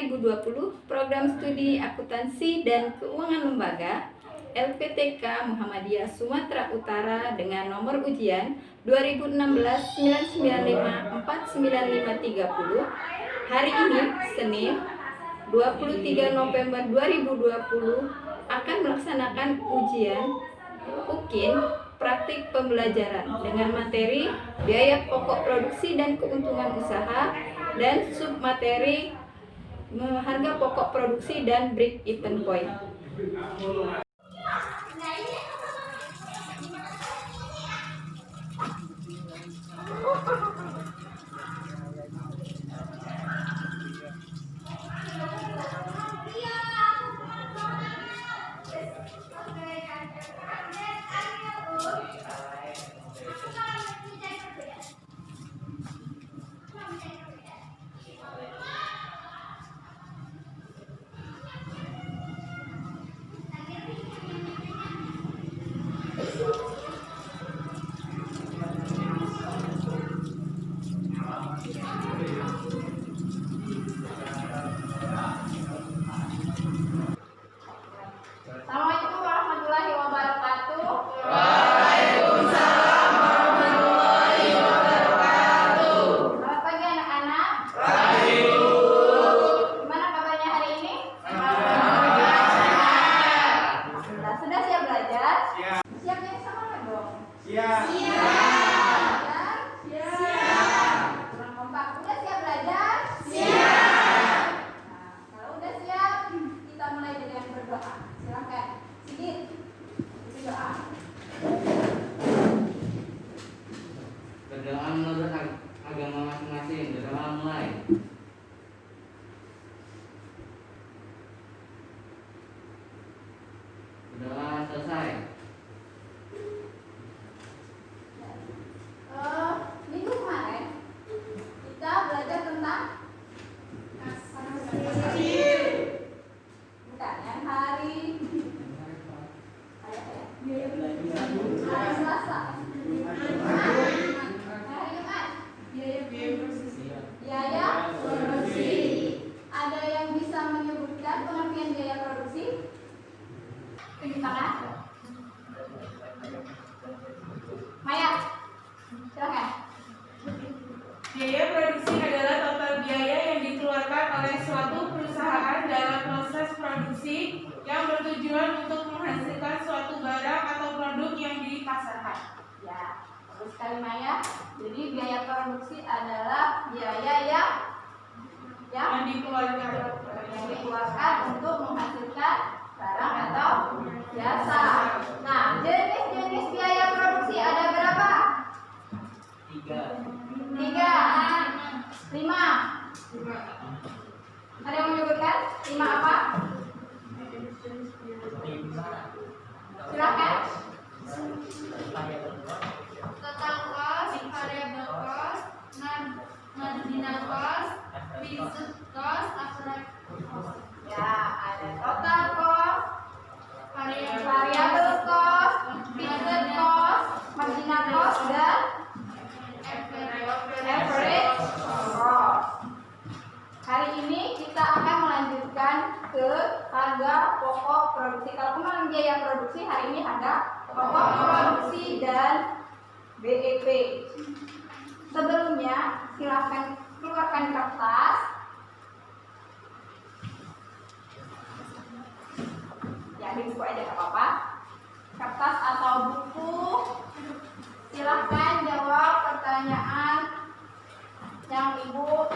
2020 Program Studi Akuntansi dan Keuangan Lembaga LPTK Muhammadiyah Sumatera Utara dengan nomor ujian 2016-995-49530 hari ini Senin 23 November 2020 akan melaksanakan ujian UKIN praktik pembelajaran dengan materi biaya pokok produksi dan keuntungan usaha dan submateri harga pokok produksi dan break even point. Assalamualaikum warahmatullahi wabarakatuh. Waalaikumsalam warahmatullahi wabarakatuh. Selamat pagi anak-anak. Pagi Bu. Gimana kabarnya hari ini? Sudah siap belajar? Siap. Siap yang sama dong. Siap. Belajar? Siap. Kurang kompak. Udah siap belajar? Siap. Nah, kalau udah siap, kita mulai dengan berdoa. Silakan. Sigit. Berdoa. Berdoa menurut agama masing-masing. Berdoa mulai. Berdoa selesai. Minggu kemarin kita belajar tentang bukan yang hari Selasa. Hari Jumat. Biaya produksi. Ada yang bisa menyebutkan pengertian biaya produksi? Tunjuk tangan. Maya, silakan. Biaya produksi adalah total biaya yang dikeluarkan oleh suatu perusahaan dalam proses produksi yang bertujuan untuk menghasilkan suatu barang atau produk yang dipasarkan. Ya, bagus sekali Maya. Jadi biaya produksi adalah biaya yang dikeluarkan untuk menghasilkan barang atau jasa. Nah, jenis-jenis biaya produksi ada berapa? 3, 5. Ada yang menyebutkan 5 apa? Silakan. Total cost, variable cost, marginal cost, fixed cost, abstract cost. Ya, ada total cost, variable cost, fixed cost, marginal cost, dan average cost. Hari ini kita akan melanjutkan ke harga pokok produksi. Kalau kemarin biaya produksi, hari ini harga pokok produksi dan BEP. Sebelumnya, silakan keluarkan kertas. Ya, di buku aja nggak apa-apa. Kertas atau buku. Silahkan jawab pertanyaan yang Ibu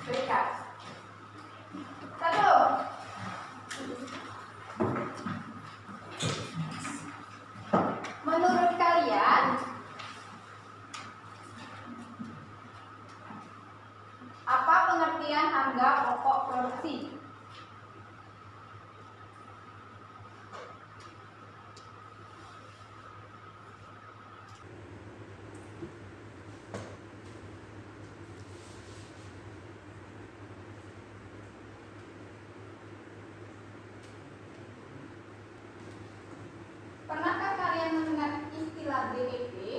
berikan. 1. Menurut kalian, apa pengertian harga pokok produksi? Pernahkah kalian mendengar istilah BEP?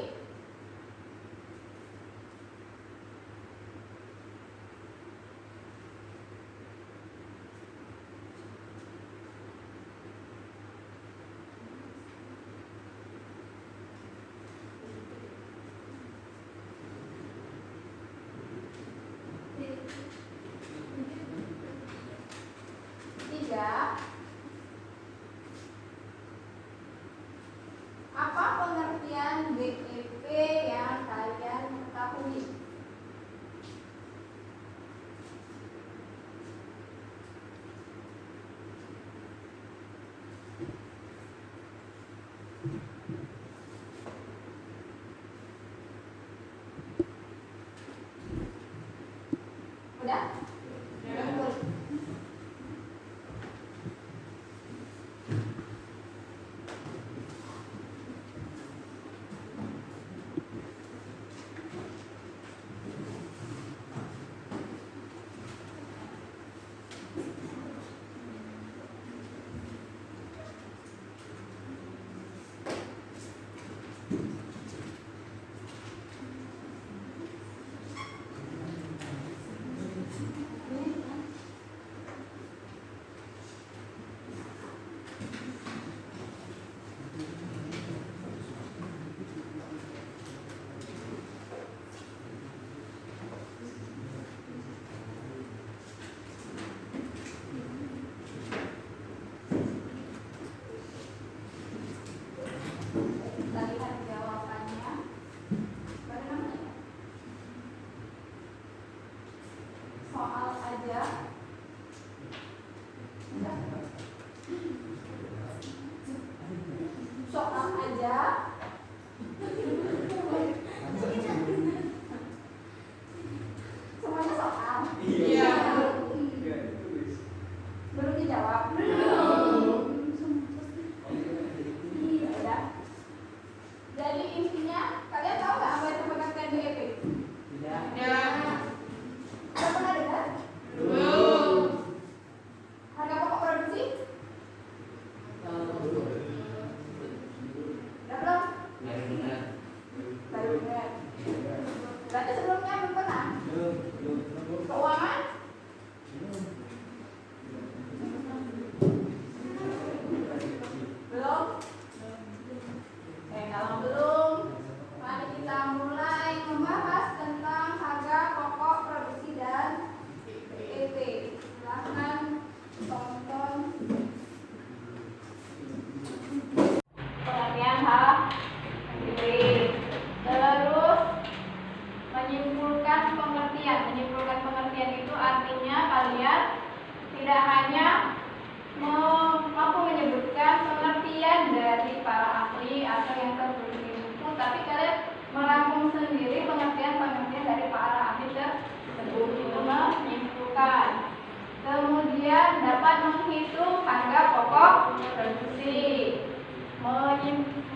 produksi.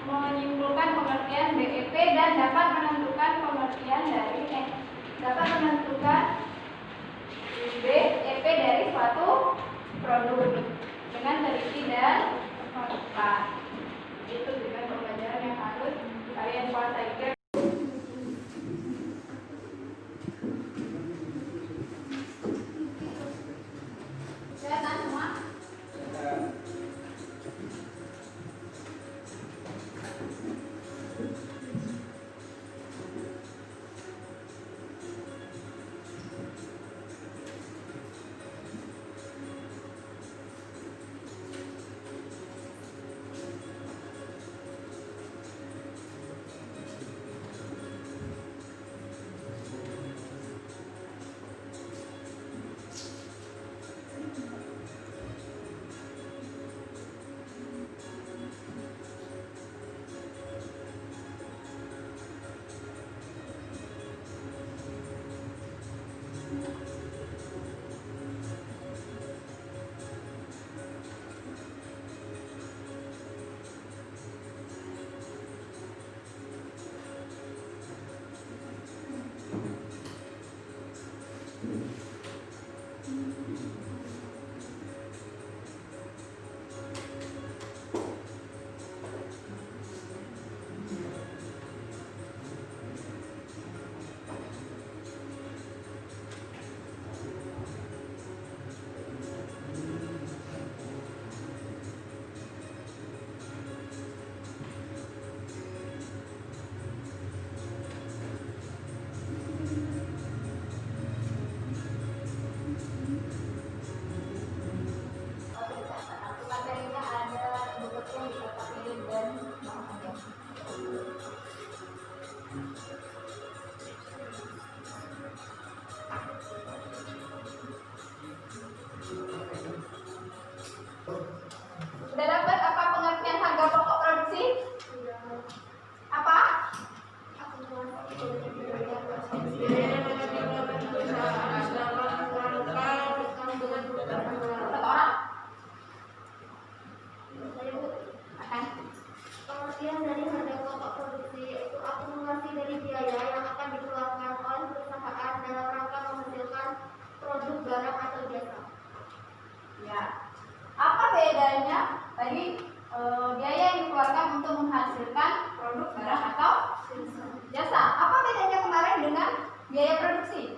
Menyimpulkan pengertian BEP dan dapat menentukan BEP dari suatu produk dengan teliti dan konsisten. Itu juga pembelajaran yang harus kalian kuasai. Kelihatan semua? Sudah dapat apa pengertian harga pokok produksi? Apa? Satu orang? Akan. Pengertian dari harga pokok produksi yaitu akumulasi dari biaya yang akan dikeluarkan oleh perusahaan dalam rangka menghasilkan produk, barang atau jasa. Ya. Apa bedanya tadi biaya yang dikeluarkan untuk menghasilkan produk, barang atau jasa? Apa bedanya kemarin dengan biaya produksi?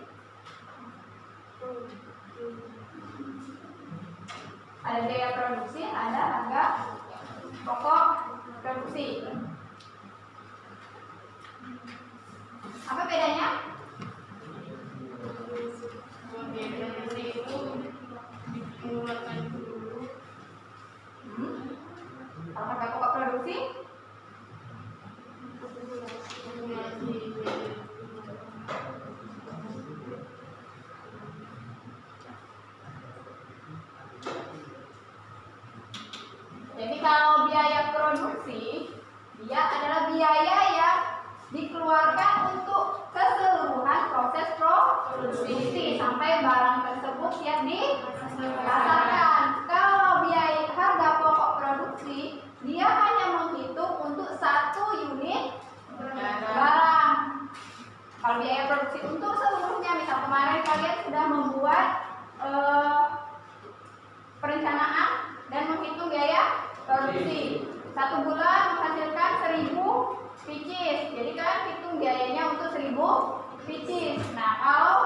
Ada biaya produksi, ada harga pokok produksi. Apa bedanya? Kalau harga pokok produksi jadi kalau biaya produksi dia adalah biaya yang dikeluarkan untuk keseluruhan proses produksi sampai barang tersebut siap dipasarkan. Kalau biaya harga pokok produksi dia hanya menghitung untuk satu unit barang. Kalau biaya produksi untuk seluruhnya, misal kemarin kalian sudah membuat perencanaan dan menghitung biaya produksi. Satu bulan menghasilkan 1000 pieces. Jadi kan hitung biayanya untuk 1000 pieces. Nah, kalau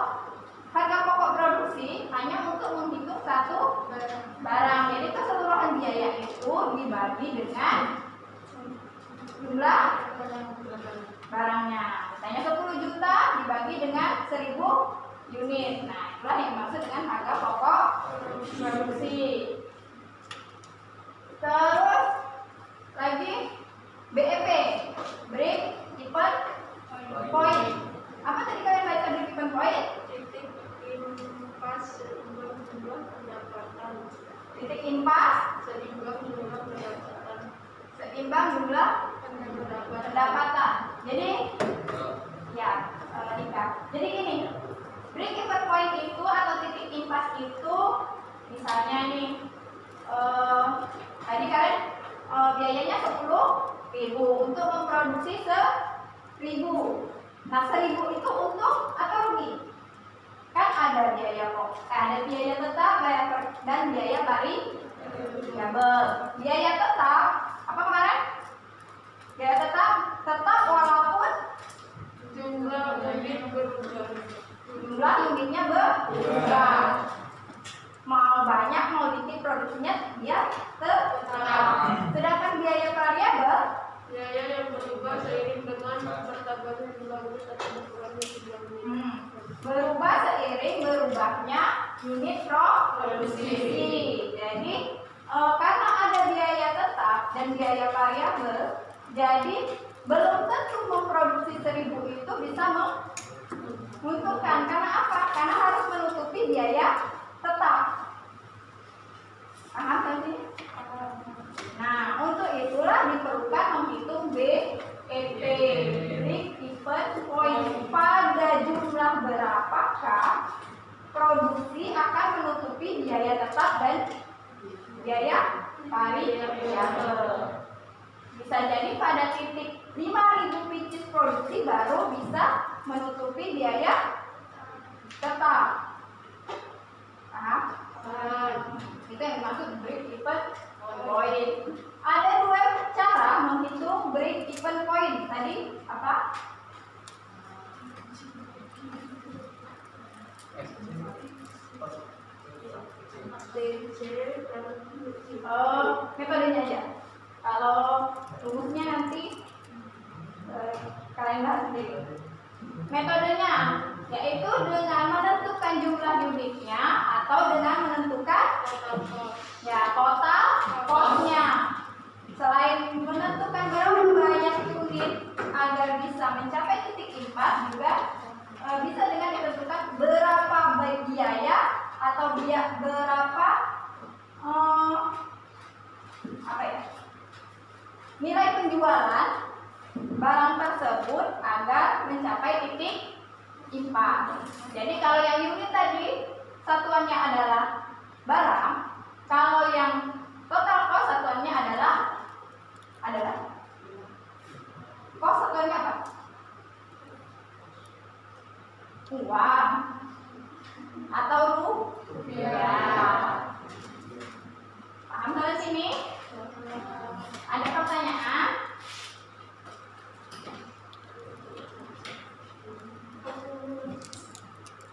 harga pokok produksi hanya untuk menghitung satu barang. Jadi keseluruhan biaya itu dibagi dengan jumlah barangnya. Misalnya 10 juta dibagi dengan 1000 unit. Nah, itulah yang dimaksud dengan harga pokok produksi. Terus lagi BEP, break even point. Apa tadi kalian baca break even point? Titik impas jumlah pendapatan. Titik impas seimbang jumlah pendapatan. Jadi ya, Nika. Jadi gini, break even point itu atau titik impas itu misalnya nih tadi kalian Nah, 1.000 itu untung atau rugi? Kan ada biaya tetap dan biaya variabel. Biaya tetap apa kemarin? Biaya tetap walaupun Jumlah unit berubah. jumlah unitnya berubah. Mau banyak mau dikit produksinya dia tetap. Sedangkan biaya variabel Biaya yang berubah seiring dengan bertambahnya jumlah unit atau berkurangnya jumlah unit. berubah seiring berubahnya unit produksi. Jadi karena ada biaya tetap dan biaya variabel, jadi belum tentu memproduksi 1.000 itu bisa menguntungkan. Karena apa? Karena harus menutupi biaya tetap. Paham kan sih? Nah, untuk itulah diperlukan menghitung BEP, break even point. Pada jumlah berapakah produksi akan menutupi biaya tetap dan biaya variabel. Bisa jadi pada titik 5.000 pieces produksi baru bisa menutupi biaya tetap. Paham? Itu yang dimaksud break even point. Ada dua cara menghitung break even point. Tadi apa? Metodenya aja. Kalau rumusnya nanti kalian bahas sendiri. Metodenya yaitu dengan menentukan jumlah unitnya atau dengan menentukan total cost-nya. Selain menentukan berapa banyak unit agar bisa mencapai titik impas, juga bisa dengan ditentukan berapa biaya atau berapa nilai penjualan barang tersebut agar mencapai titik impas. Jadi kalau yang unit tadi satuannya adalah barang, kalau yang total cost satuannya adalah cost satuannya apa? Uang atau rupiah. Paham sampai sini? Ada pertanyaan?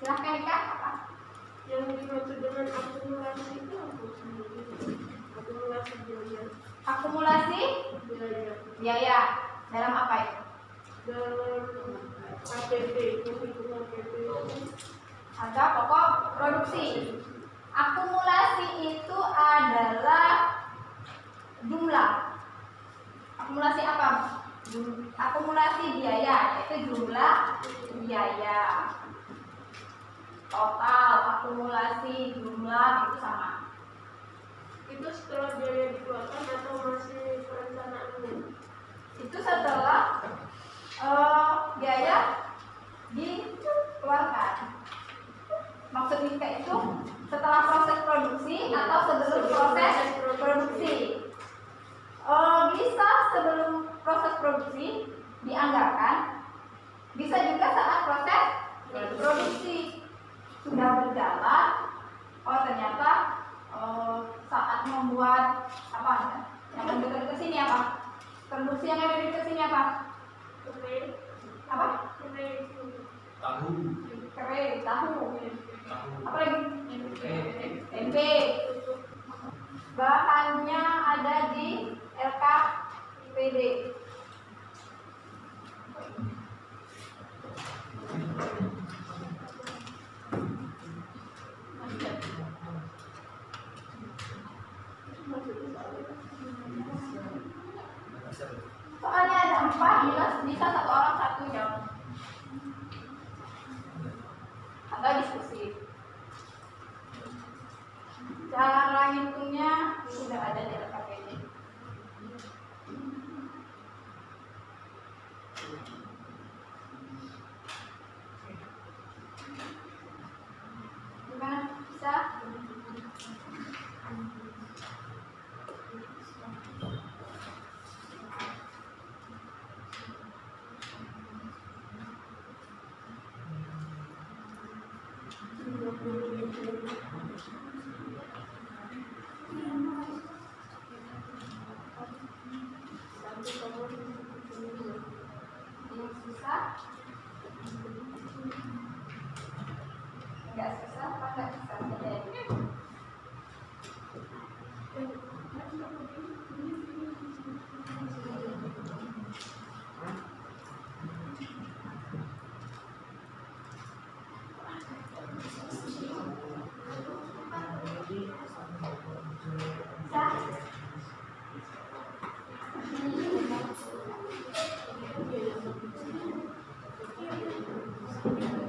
Silahkan Ika. Apa? Yang dimaksud dengan akumulasi itu apa? Akumulasi biaya. Akumulasi biaya dalam apa itu? Dalam APP, penghitungan APP. Harga pokok produksi. Akumulasi itu adalah jumlah. Akumulasi apa? Akumulasi biaya, yaitu jumlah biaya. Total, akumulasi, jumlah itu sama. Itu setelah biaya dikeluarkan atau masih perencanaannya? Itu setelah biaya dikeluarkan. Maksudnya itu setelah proses produksi atau sebelum proses produksi. Bisa sebelum proses produksi dianggarkan, bisa juga saat proses produksi sudah berjalan. Oh ternyata saat membuat apa yang dekat-dekat sini apa? Produksi yang ada di dekat sini apa? Apa? Tahu. Apa lagi? Tempe. Bahannya ada di LKPD. Soalnya ada 4, bisa satu orang satu jawab. Atau diskusi. Susah? Nggak susah apa nggak susah saja?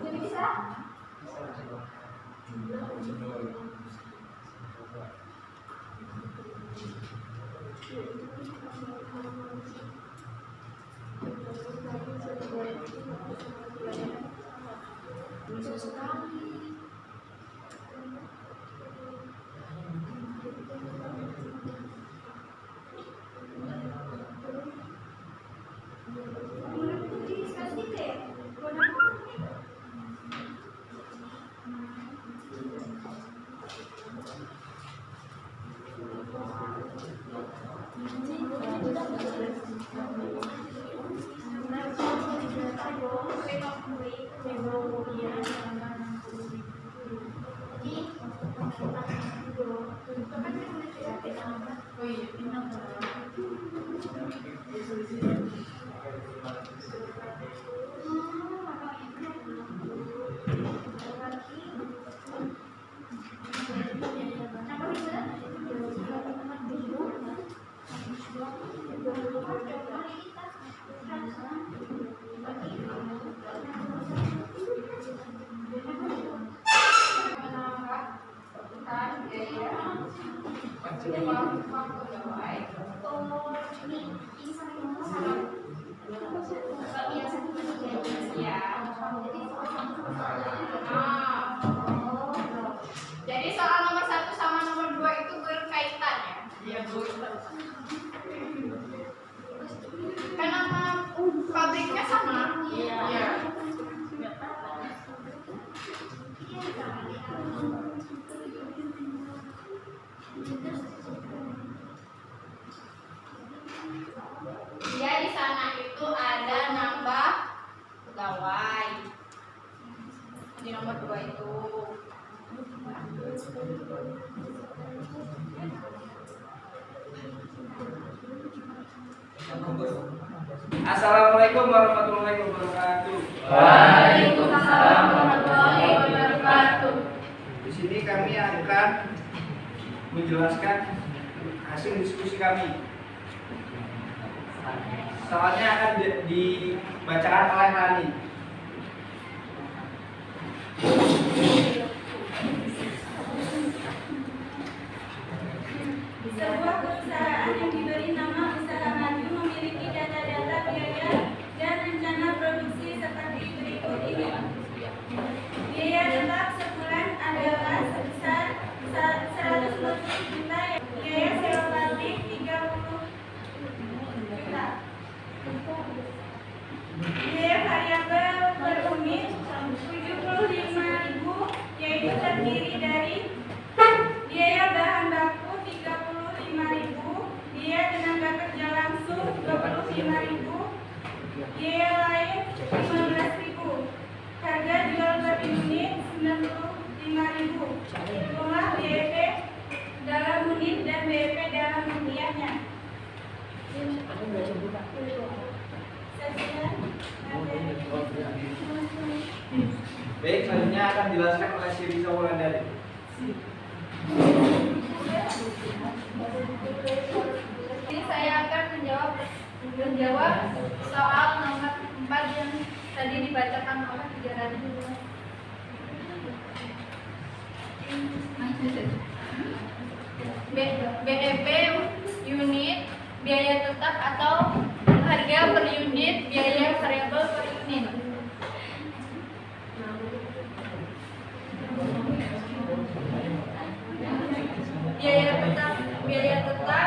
Jadi bisa? Jadi soal nomor 1 sama nomor 2 itu berkaitan ya? Iya, Bu. Kan nama pabriknya sama? Iya. Dia di sana itu ada nambah pegawai. Di nomor 2 itu. Assalamualaikum warahmatullahi wabarakatuh. Waalaikumsalam warahmatullahi wabarakatuh. Di sini kami akan menjelaskan hasil diskusi kami. Soalnya akan dibacakan oleh Rani. Sebuah perusahaan yang diberi nama usaha maju memiliki data-data biaya dan rencana produksi seperti berikut ini. Biaya tetap sebulan adalah sebesar 140 juta, biaya sewa pabrik 30 juta. Biaya variabel per unit 75.000, yaitu terdiri dari biaya bahan baku 35.000, biaya tenaga kerja langsung 25.000, biaya lain 15.000, harga jual per unit 95.000, jumlah BEP dalam unit dan BEP dalam rupiahnya. Baik, selanjutnya akan dijelaskan oleh si Risa Wulandari. Jadi saya akan menjawab soal nomor 4 yang tadi dibacakan oleh Tijarani. BEP unit, biaya tetap atau harga per unit, biaya variabel per unit. Biaya tetap 140 juta.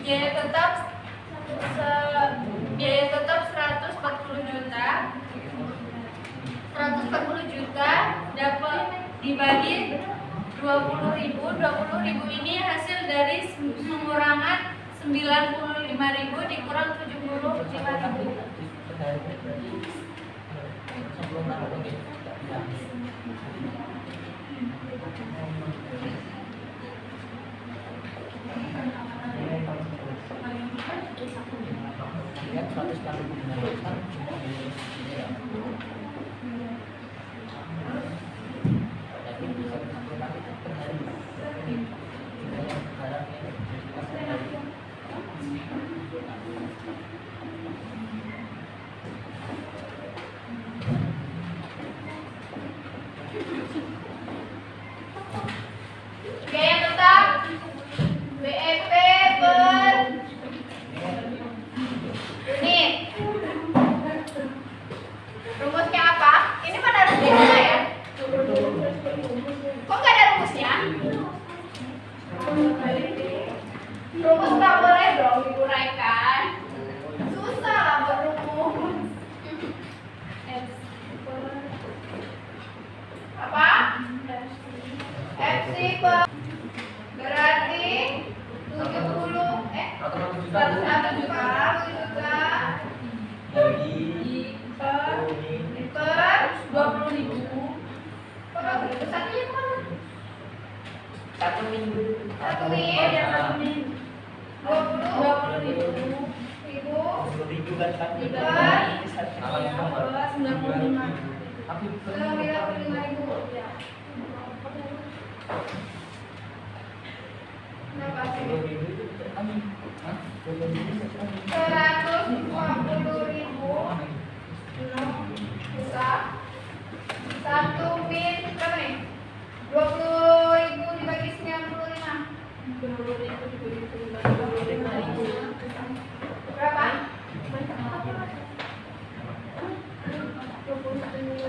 Biaya tetap 140 juta. 140 juta dapat dibagi 20.000 ini hasil dari pengurangan 95.000 dikurang 75.000. Biaya tetap BEP per unit. Rumusnya apa? Ini mana rumusnya ya? Kok nggak ada rumusnya? Rumus nggak boleh dong diuraikan. Susah lah berumus. Apa? FC per berarti 101 juta per 20.000 satunya kemana? 1 minggu. 1 min 20.000 kan kan. per 95.000 Berapa sih? 120.000 bisa 1 min berapa nih? 20.000 dibagi 95 berapa?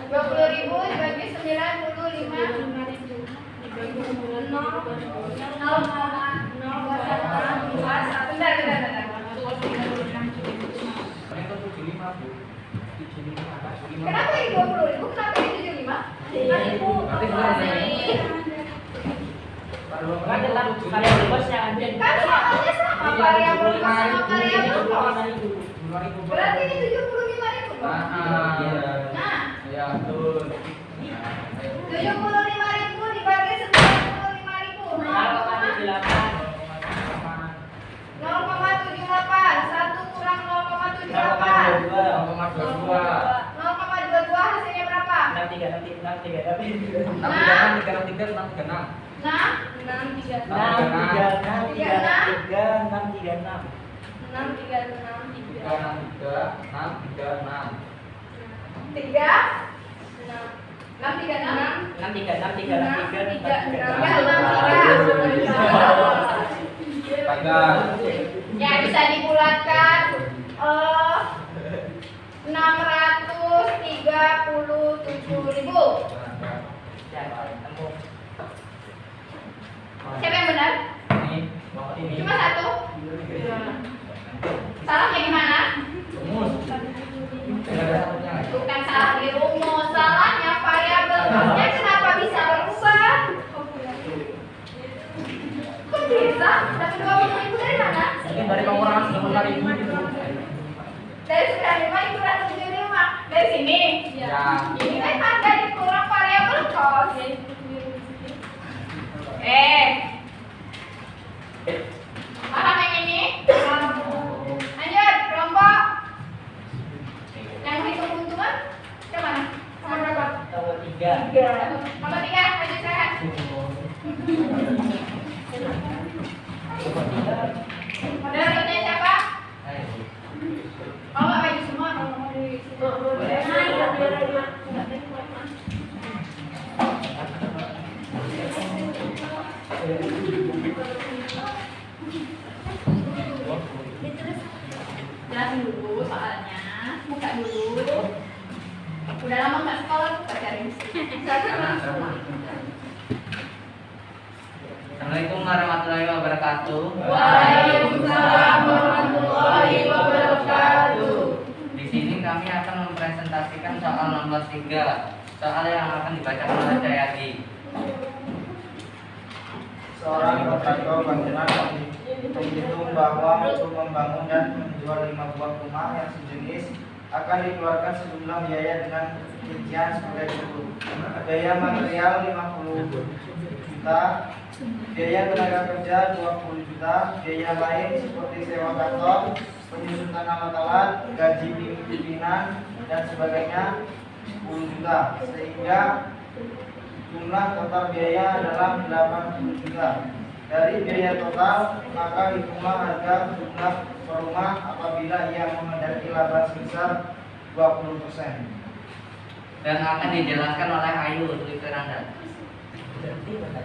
20.000 dibagi 95 Kenapa ini 20.000? Kenapa ini 75? Kan dalam variabel bos yang ada. Kan soalnya sama variabel sama variabel kos. Berarti ini 75.000 dong. Nah, Ya betul. 75.000 dibagi 95.000 0,78 1 kurang 0,78 0,22 hasilnya berapa? 6 Ya bisa dibulatkan 637.000. Siapa yang benar? Cuma satu. Salahnya di mana? Bukan salah di rumus, salahnya variabel kosnya kenapa bisa berubah? Kok bisa? Dapat 20.000 dari mana? Dari pengurangan 95.000 gitu. Dari 95 dikurang 75 dari sini. Ya. Ini kan harga dikurang variabel kos. Paham yang ini? Lanjut, kelompok. Yang hitung keuntungan ke mana? Nomor berapa? Nomor 3. Nomor 3, lanjut saya. Moderatornya siapa? Oh, nggak baju semua, kalau mau di situ. Jelasin dulu soalnya, buka dulu. Udah lama nggak sekolah, buka cari. Assalamualaikum warahmatullahi wabarakatuh. wabarakatuh. Waalaikumsalam warahmatullahi wabarakatuh. Di sini kami akan mempresentasikan soal nomor 3, soal yang akan dibacakan oleh Jayadi. Seorang kontraktor bangunan menghitung bahwa untuk membangun dan menjual 5 buah rumah yang sejenis akan dikeluarkan sejumlah biaya dengan rincian sebagai berikut. Biaya material 50 juta, biaya tenaga kerja 20 juta, biaya lain seperti sewa kantor, penyusutan alat-alat, gaji pimpinan dan sebagainya 10 juta, sehingga jumlah total biaya adalah 80 juta. Dari biaya total, maka hitunglah harga jumlah per rumah apabila ia menghendaki laba sebesar 20%. Dan akan dijelaskan oleh Ayu Twitter Anda.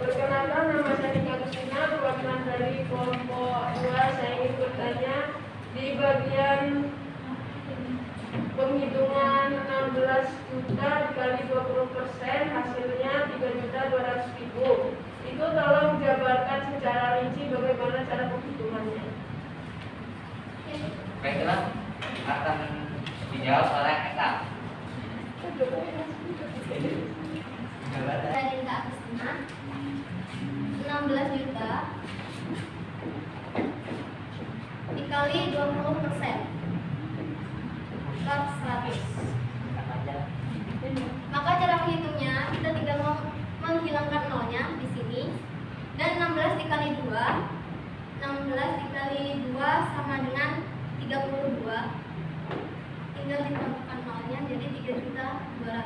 Perkenalkan, nama saya Nika Kusina, perwakilan dari kelompok 2. Saya ingin bertanya di bagian penghitungan 16 juta dikali 20%, hasilnya 3.200.000. Itu tolong jabarkan secara rinci bagaimana cara penghitungannya. Baiklah, akan dijawab oleh Eka. Saya Dinda Agustina, 16 juta dikali 20% per 100. Maka cara menghitungnya kita tinggal menghilangkan nolnya di sini, dan 16 dikali 2 sama dengan 32. Tinggal ditambahkan nolnya jadi 3.200.000.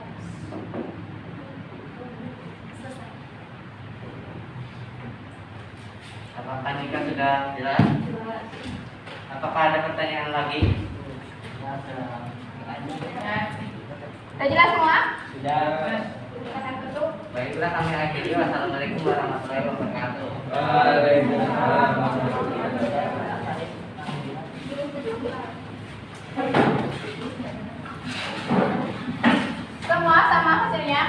Selesai. Apakah Nika sudah jelas? Apakah ada pertanyaan lagi? Udah jelas semua? Sudah. Silakan tutup. Baiklah, kami akhiri. Wassalamualaikum warahmatullahi wabarakatuh. Semua sama hasilnya?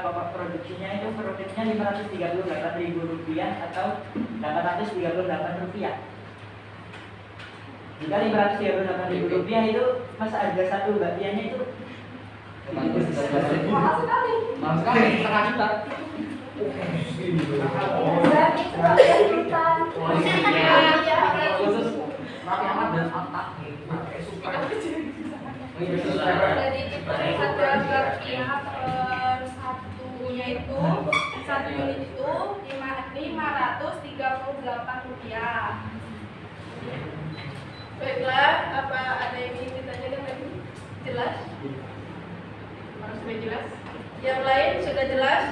Pokok produksinya itu profitnya Rp538.000 atau Rp838. Jika Rp538.000 itu masa harga satu bagiannya itu Mahal sekali. Mahal sekali, setengah juta. Berarti sudah kesulitan. Khusus Raffi Ahmad dan Atta. Jadi kita lihat gambar pihak satunya itu, satu unit itu Rp538. Baiklah, apa ada yang ingin ditanyakan lagi? Jelas? Sudah jelas? Yang lain sudah jelas?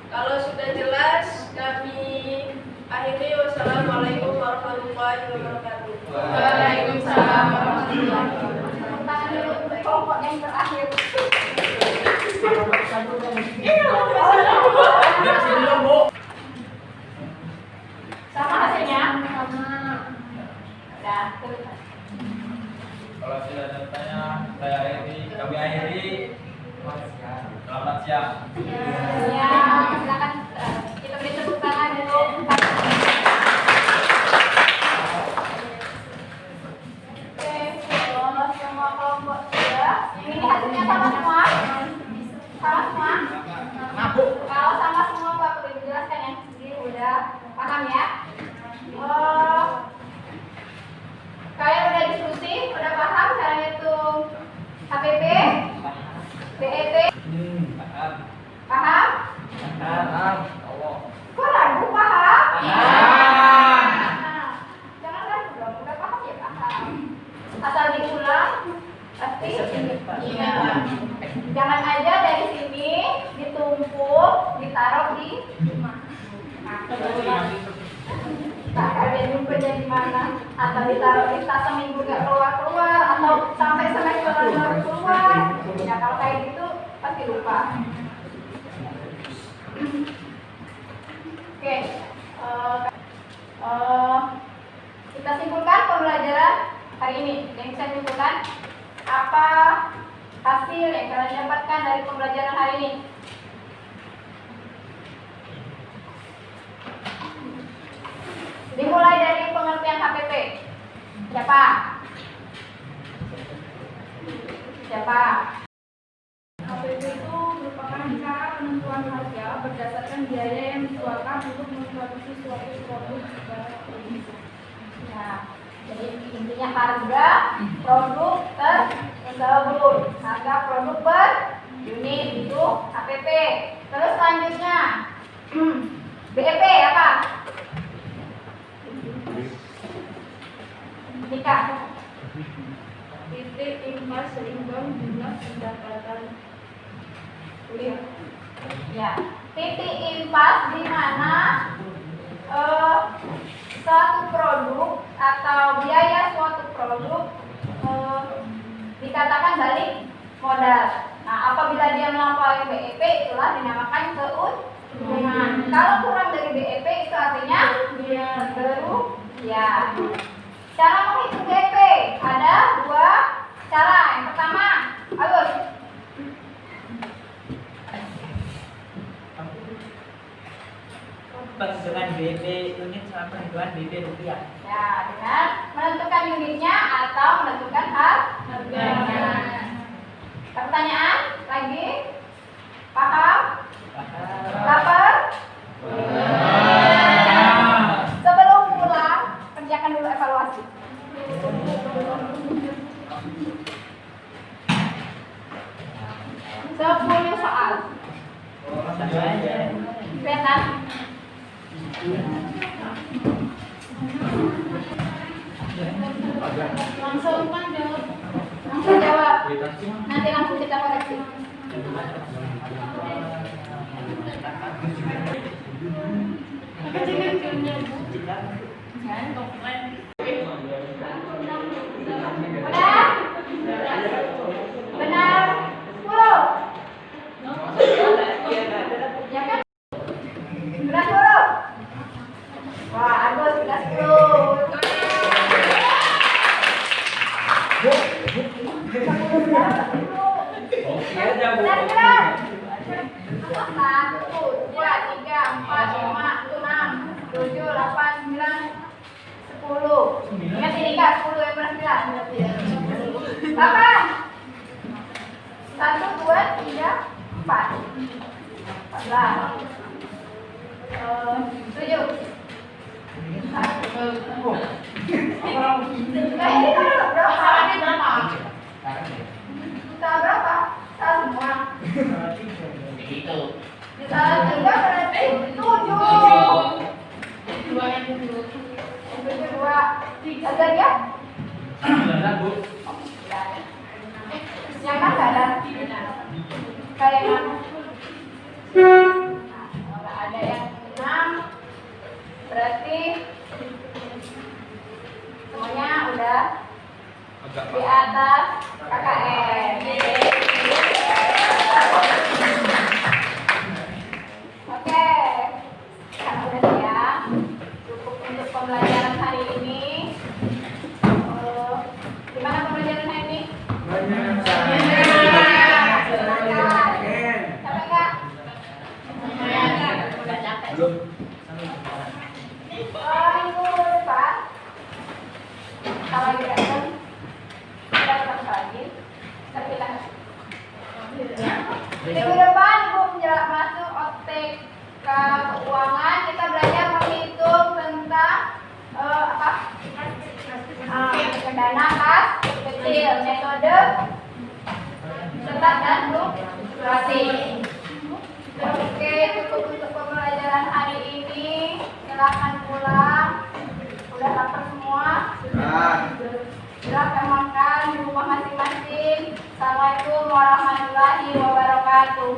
Kalau sudah jelas, kami akhiri. Wassalamualaikum warahmatullahi wabarakatuh. Waalaikumsalam warahmatullahi wabarakatuh. Tangan dulu kelompok yang terakhir. Sama hasilnya? Sama. Udah, terus. Kalau tidak ada tanya, kami akhiri. Selamat siang. Ya, silakan kita beri tepuk tangan dulu. Oke, kalau semua kelompok sudah, ini hasilnya sama semua? Sama semua? Kalau sama semua nggak perlu dijelaskan ya, jadi udah paham ya? Kalian udah diskusi, udah paham cara ngitung HPP, BEP? Paham? Kok ragu paham? Nah, jangan ragu dong, udah paham ya paham. Asal diulang, pasti ingat. Jangan aja dari sini ditumpuk, ditaruh di rumah. Tak ada nyumpulnya di mana, atau ditaruh di tas seminggu nggak keluar, atau sampai semester baru keluar. Ya kalau kayak gitu pasti lupa. Oke, kita simpulkan pembelajaran hari ini. Yang bisa simpulkan apa hasil yang kalian dapatkan dari pembelajaran hari ini? Dimulai dari pengertian HPP. Siapa? Siapa? HPP itu merupakan cara penentuan harga berdasarkan biaya yang dikeluarkan untuk memproduksi suatu produk barang produksi. Nah, jadi intinya harga produk tersebut. Harga produk per unit itu HPP. Terus selanjutnya BEP apa? Nikah. Titik impas seimbang jumlah pendapatan. Ya, titik impas di mana suatu produk atau biaya suatu produk dikatakan balik modal. Nah, apabila dia melampaui BEP itulah dinamakan keuntungan. Kalau kurang dari BEP itu artinya kerugian. Cara menghitung BEP ada dua cara. Yang pertama, Agus. Perhitungan BEP unit sama perhitungan BEP rupiah. Ya, dengan menentukan unitnya atau menentukan harganya. Pertanyaan lagi? Paham? Lapar? Sebelum pulang, kerjakan dulu evaluasi. Sepuluh soal. Kelihatan? Langsung kan jawab. Langsung jawab. Nanti langsung kita koreksi. Udah? Benar? 10? Ya kan? Benar 10? Wah, Agus sudah 10. Benar. 1, 2, 3, 4, 5, 6, 7, 8, 9, 10. Ingat ini Kak, 10 yang benar 9. 8. 1, 2, 3, 4. 14. 7. Nah, ini kan berapa? Kita berapa? Salah semua. Itu. Salah 3 berarti 7. 2 yang dulu. 2. Ada ya? Yang mana ada? Kayak mana? Kalau ada yang 6, berarti semuanya udah di atas KKN. Oke, karena udah siap, cukup untuk pembelajaran hari ini. Gimana pembelajaran hari ini? Capek nggak? Belum. Minggu depan kalau kita ketemu lagi, tapi kita minggu depan Ibu masuk OTK keuangan, kita belajar menghitung tentang dana kas kecil, metode cetak dan fluktuasi. Oke, cukup untuk pembelajaran hari ini. Silakan pulang. Udah lapar semua? Silakan makan di rumah masing-masing. Assalamualaikum warahmatullahi wabarakatuh.